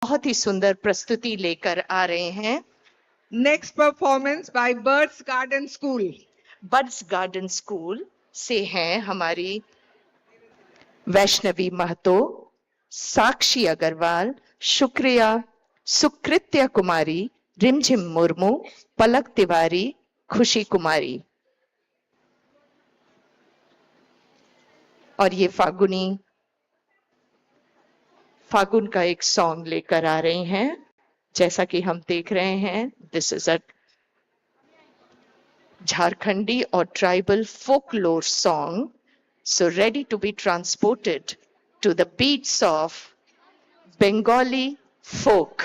बहुत ही सुंदर प्रस्तुति लेकर आ रहे हैं। Next performance by Birds Garden School. Birds garden school से हैं हमारी वैष्णवी महतो, साक्षी अग्रवाल, शुक्रिया, सुकृत्या कुमारी, रिमझिम मुर्मू, पलक तिवारी, खुशी कुमारी। और ये फागुन का एक सॉन्ग लेकर आ रहे हैं। जैसा कि हम देख रहे हैं, दिस इज अ झारखंडी और tribal folklore song, so ready to be transported to the beats of Bengali folk.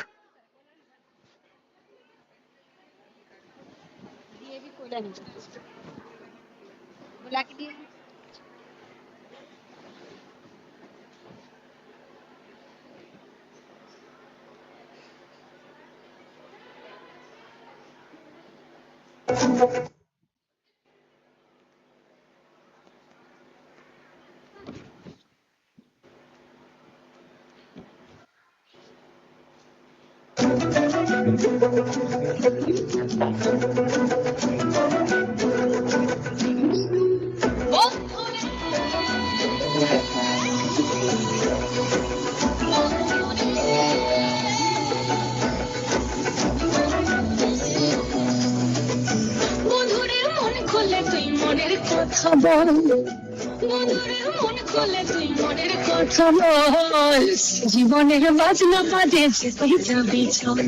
জীবনের বাজনা বাজে যেতেই যাবি চল,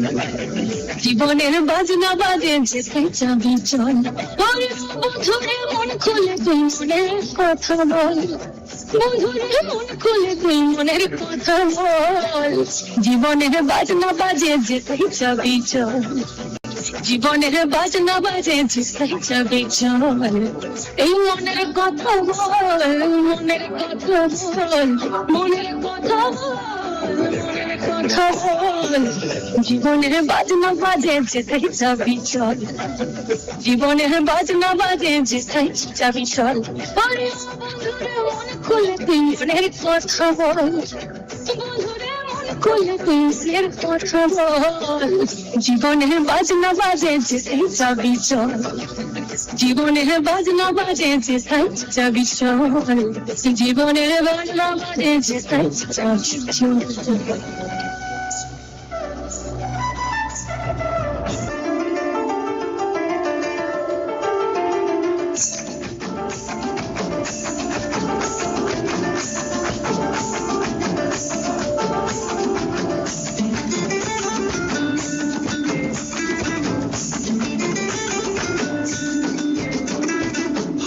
জীবনের বাজনা বাজে যেতেই যাবি চল, বন্ধুরে মন খুলে তুই মনের কথা বল, বন্ধুরে মন খুলে তুই মনের কথা বল, জীবনের বাজনা বাজে যেতেই যাবি চল, জীবনের বাজনা বাজে যেতেই যাবি চল, এই মনের কথা বল, মনের কথা বল, মনের কথা বল, মনের কথা বল, জীবনের বাজনা বাজে যেতেই যাবি চল, জীবনের বাজনা বাজে যেতেই যাবি চল, আরে বন্ধুরে মন খুলে তুই মনের কথা বল, বন্ধুরে মন খুলে তুই মনের কথা বল, জীবনের বাজনা বাজে যেতেই যাবি চল, জীবনের বাজনা বাজে যেতেই যাবি চল, জীবনের বাজনা বাজে যেতেই যাবি চল।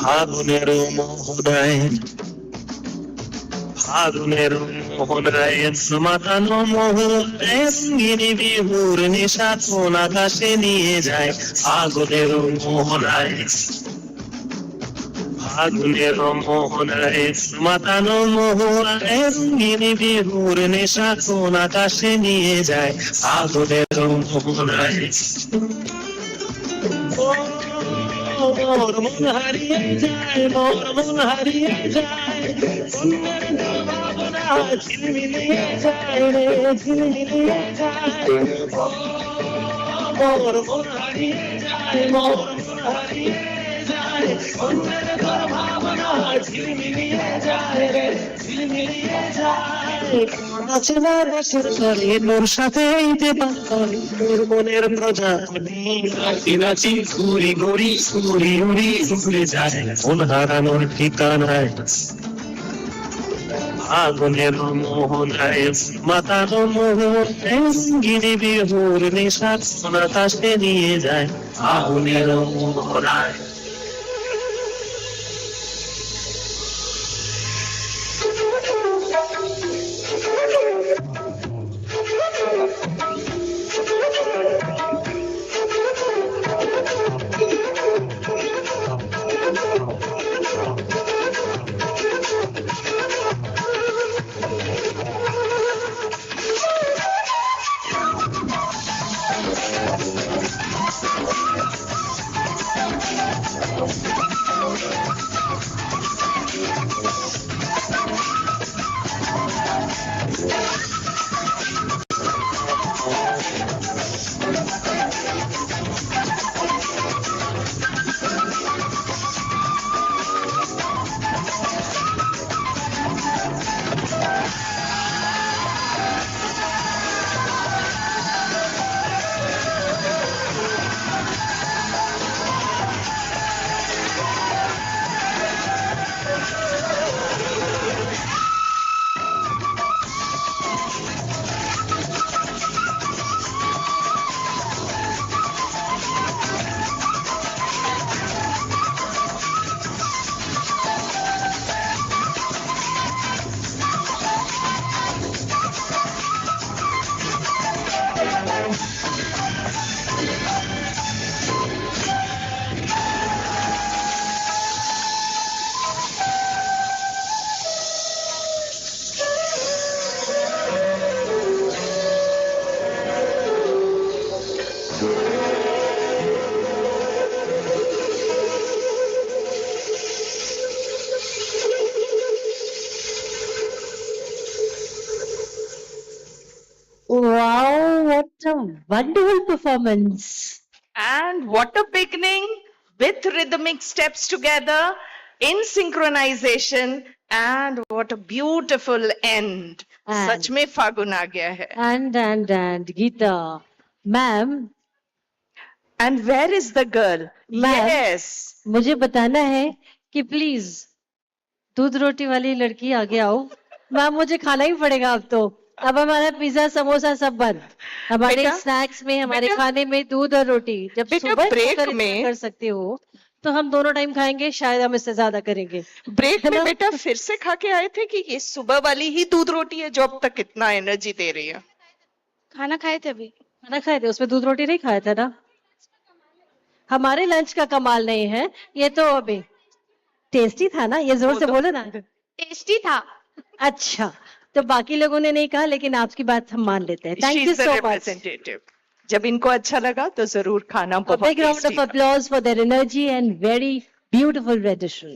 ফাগুনের মোহনায়, ফাগুনের মোহনায় মাতানো মোহনায় রঙিনী বিহুর নেশা কোন আকাশে নিয়ে যায়, ফাগুনের মোহনায়, ফাগুনের মোহনায় মাতানো মোহনায় রঙিনী বিহুর নেশা কোন আকাশে নিয়ে যায়, ফাগুনের মোহনায়। মোর মন হারিয়ে যায়, মোর মন হারিয়ে যায়, মনের ভাবনা ঝিলমিলিয়ে যায় রে, ঝিলমিলিয়ে যায়, মোর মন হারিয়ে যায়, মোর মন হারিয়ে যায়, মনের ভাবনা ঝিলমিলিয়ে যায় রে, ঝিলমিলিয়ে যায়। নাচনা নাচের তরে তোর সাথে তোর মনের প্রজাপতি, নাচি নাচি ঘুরি ঘুরি উড়ি উড়ি উড়ে যায় মন হারানোর ঠিকানায়, ফাগুনের মোহনায় মাতানো মোহনায় রঙিনী বিহুর নেশা কোন আকাশে নিয়ে যায়, ফাগুনের মোহনায়। Wow, what a wonderful performance. And what a beginning with rhythmic steps together in synchronization. And what a beautiful end. And- सच में फागुन आ गया है. And Geeta, ma'am, And where is the girl? Ma'am. Yes. मुझे बताना है कि please दूध रोटी वाली लड़की आगे आओ. मैम मुझे खाना ही पड़ेगा अब तो. अब हमारा पिज्जा समोसा सब बंद. हमारे बेटा, स्नैक्स में हमारे बेटा, खाने में दूध और रोटी. जब बेटा, सुबह break अगर इतना में- कर सकते हो तो हम दोनों टाइम खाएंगे, शायद हम इससे ज्यादा करेंगे. ब्रेक है में ना? बेटा फिर से खा के आए थे कि ये सुबह वाली ही दूध रोटी है जो अब तक इतना एनर्जी दे रही है. खाना खाए थे अभी. खाना खाए थे, उसमें दूध रोटी नहीं खाया था ना. हमारे लंच का कमाल नहीं है ये तो. अभी टेस्टी था ना, ये जोर वो से तो- बोलो ना. टेस्टी था. अच्छा, तो बाकी लोगों ने नहीं कहा, लेकिन आपकी बात हम मान लेते हैं. Thank She you is the so much. representative. जब इनको अच्छा लगा तो जरूर खाना A बहुत big round tasty of था. applause for their energy and very beautiful rendition.